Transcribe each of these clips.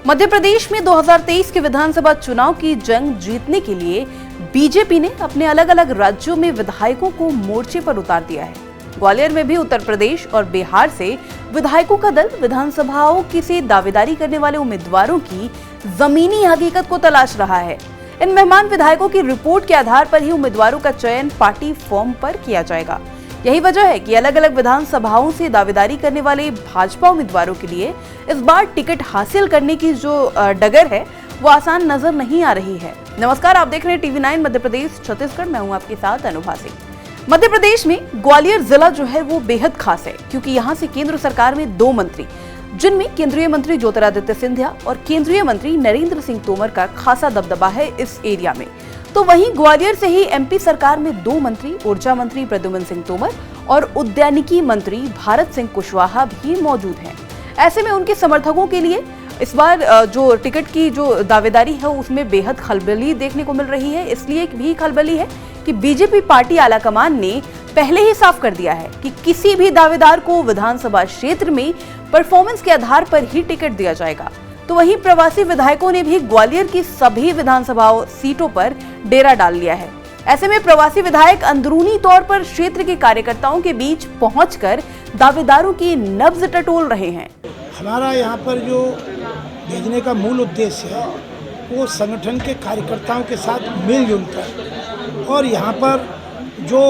मध्य प्रदेश में 2023 के विधानसभा चुनाव की जंग जीतने के लिए बीजेपी ने अपने अलग अलग राज्यों में विधायकों को मोर्चे पर उतार दिया है। ग्वालियर में भी उत्तर प्रदेश और बिहार से विधायकों का दल विधानसभाओं की से दावेदारी करने वाले उम्मीदवारों की जमीनी हकीकत को तलाश रहा है। इन मेहमान विधायकों की रिपोर्ट के आधार पर ही उम्मीदवारों का चयन पार्टी फॉर्म पर किया जाएगा। यही वजह है कि अलग अलग विधानसभाओं से दावेदारी करने वाले भाजपा उम्मीदवारों के लिए इस बार टिकट हासिल करने की जो डगर है वो आसान नजर नहीं आ रही है। नमस्कार, आप देख रहे हैं TV9 मध्य प्रदेश छत्तीसगढ़। मैं हूं आपके साथ अनुभा सिंह। मध्य प्रदेश में ग्वालियर जिला जो है वो बेहद खास है, क्योंकि यहाँ से केंद्र सरकार में 2 मंत्री, जिनमें केंद्रीय मंत्री ज्योतिरादित्य सिंधिया और केंद्रीय मंत्री नरेंद्र सिंह तोमर का खासा दबदबा है इस एरिया में। तो वहीं ग्वालियर से ही MP सरकार में 2 मंत्री, ऊर्जा मंत्री प्रद्युम्न सिंह तोमर और उद्यानिकी मंत्री भारत सिंह कुशवाहा भी मौजूद हैं। ऐसे में उनके समर्थकों के लिए इस बार जो टिकट की जो दावेदारी है उसमें बेहद खलबली देखने को मिल रही है। इसलिए भी खलबली है कि बीजेपी पार्टी आलाकमान ने पहले ही साफ कर दिया है कि किसी भी दावेदार को विधानसभा क्षेत्र में परफॉर्मेंस के आधार पर ही टिकट दिया जाएगा। तो वहीं प्रवासी विधायकों ने भी ग्वालियर की सभी विधानसभा सीटों पर डेरा डाल लिया है। ऐसे में प्रवासी विधायक अंदरूनी तौर पर क्षेत्र के कार्यकर्ताओं के बीच पहुंचकर दावेदारों की नब्ज टटोल रहे हैं। हमारा यहाँ पर जो भेजने का मूल उद्देश्य है वो संगठन के कार्यकर्ताओं के साथ मिलजुल कर, और यहाँ पर जो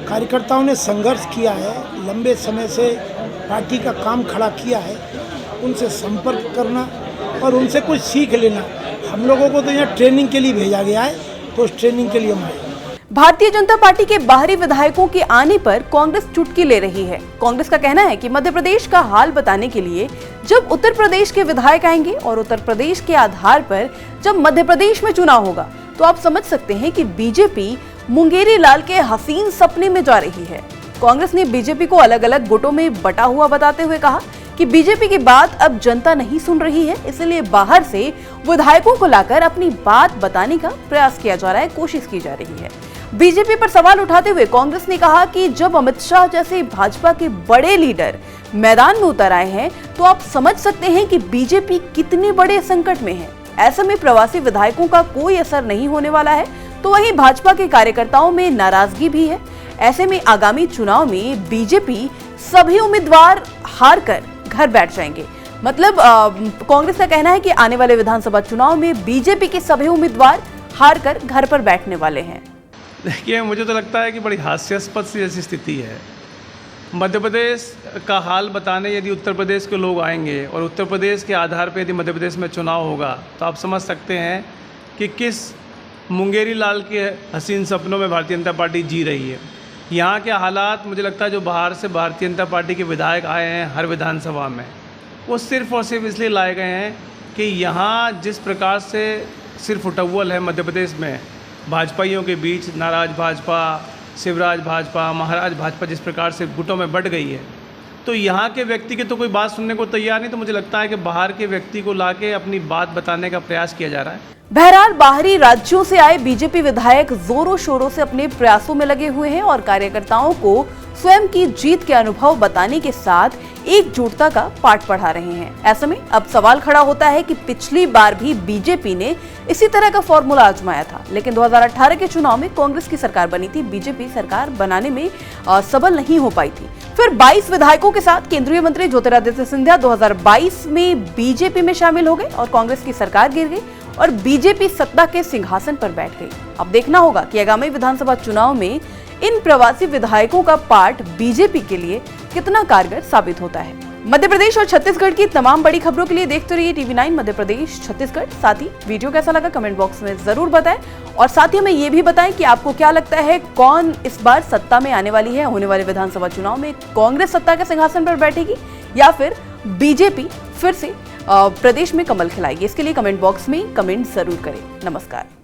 कार्यकर्ताओं ने संघर्ष किया है, लंबे समय से पार्टी का काम खड़ा किया है, उनसे संपर्क करना और उनसे कुछ सीख लेना। हम लोगों को तो यहाँ ट्रेनिंग के लिए भेजा गया है, तो उस ट्रेनिंग के लिए हम आए। भारतीय जनता पार्टी के बाहरी विधायकों के आने पर कांग्रेस चुटकी ले रही है। कांग्रेस का कहना है कि मध्य प्रदेश का हाल बताने के लिए जब उत्तर प्रदेश के विधायक आएंगे और उत्तर प्रदेश के आधार पर जब मध्य प्रदेश में चुनाव होगा, तो आप समझ सकते हैं कि बीजेपी मुंगेरी लाल के हसीन सपने में जा रही है। कांग्रेस ने बीजेपी को अलग अलग गुटों में बटा हुआ बताते हुए कहा कि बीजेपी की बात अब जनता नहीं सुन रही है, इसलिए बाहर से विधायकों को लाकर अपनी बात बताने का प्रयास किया जा रहा है, कोशिश की जा रही है। बीजेपी पर सवाल उठाते हुए कांग्रेस ने कहा कि जब अमित शाह जैसे भाजपा के बड़े लीडर मैदान में उतर आए हैं, तो आप समझ सकते हैं कि बीजेपी कितने बड़े संकट में है। ऐसे में प्रवासी विधायकों का कोई असर नहीं होने वाला है। तो वहीं भाजपा के कार्यकर्ताओं में नाराजगी भी है। ऐसे में आगामी चुनाव में बीजेपी सभी उम्मीदवार हार कर घर बैठ जाएंगे। मतलब कांग्रेस का कहना है कि आने वाले विधानसभा चुनाव में बीजेपी के सभी उम्मीदवार हार कर घर पर बैठने वाले हैं। देखिए, मुझे तो लगता है कि बड़ी हास्यास्पद सी ऐसी स्थिति है। मध्य प्रदेश का हाल बताने यदि उत्तर प्रदेश के लोग आएंगे और उत्तर प्रदेश के आधार पर यदि मध्य प्रदेश में चुनाव होगा, तो आप समझ सकते हैं कि किस मुंगेरी लाल के हसीन सपनों में भारतीय जनता पार्टी जी रही है। यहाँ के हालात, मुझे लगता है जो बाहर से भारतीय जनता पार्टी के विधायक आए हैं हर विधानसभा में, वो सिर्फ़ और सिर्फ इसलिए लाए गए हैं कि यहाँ जिस प्रकार से सिर्फ उटव्वल है मध्य प्रदेश में भाजपाइयों के बीच, नाराज भाजपा, शिवराज भाजपा, महाराज भाजपा जिस प्रकार से गुटों में बढ़ गई है, तो यहाँ के व्यक्ति की तो कोई बात सुनने को तैयार नहीं। तो मुझे लगता है कि बाहर के व्यक्ति को लाके अपनी बात बताने का प्रयास किया जा रहा है। बहरहाल बाहरी राज्यों से आए बीजेपी विधायक जोरों शोरों से अपने प्रयासों में लगे हुए हैं और कार्यकर्ताओं को स्वयं की जीत के अनुभव बताने के साथ एकजुटता का पाठ पढ़ा रहे हैं। ऐसे में अब सवाल खड़ा होता है कि पिछली बार भी बीजेपी ने इसी तरह का फॉर्मूला आजमाया था, लेकिन 2018 के चुनाव में कांग्रेस की सरकार बनी थी। बीजेपी सरकार बनाने में सफल नहीं हो पाई थी। फिर 22 विधायकों के साथ केंद्रीय मंत्री ज्योतिरादित्य सिंधिया 2022 में बीजेपी में शामिल हो गए और कांग्रेस की सरकार गिर गई और बीजेपी सत्ता के सिंहासन पर बैठ गई। अब देखना होगा कि आगामी विधानसभा चुनाव में इन प्रवासी विधायकों का पाठ बीजेपी के लिए कितना कारगर साबित होता है। मध्य प्रदेश और छत्तीसगढ़ की तमाम बड़ी खबरों के लिए देखते रहिए TV9 मध्य प्रदेश छत्तीसगढ़। साथ ही वीडियो कैसा लगा कमेंट बॉक्स में जरूर बताएं और साथ ही हमें ये भी बताएं कि आपको क्या लगता है कौन इस बार सत्ता में आने वाली है। होने वाले विधानसभा चुनाव में कांग्रेस सत्ता के सिंहासन पर बैठेगी या फिर बीजेपी फिर से प्रदेश में कमल खिलाएगी। इसके लिए कमेंट बॉक्स में कमेंट जरूर करें। नमस्कार।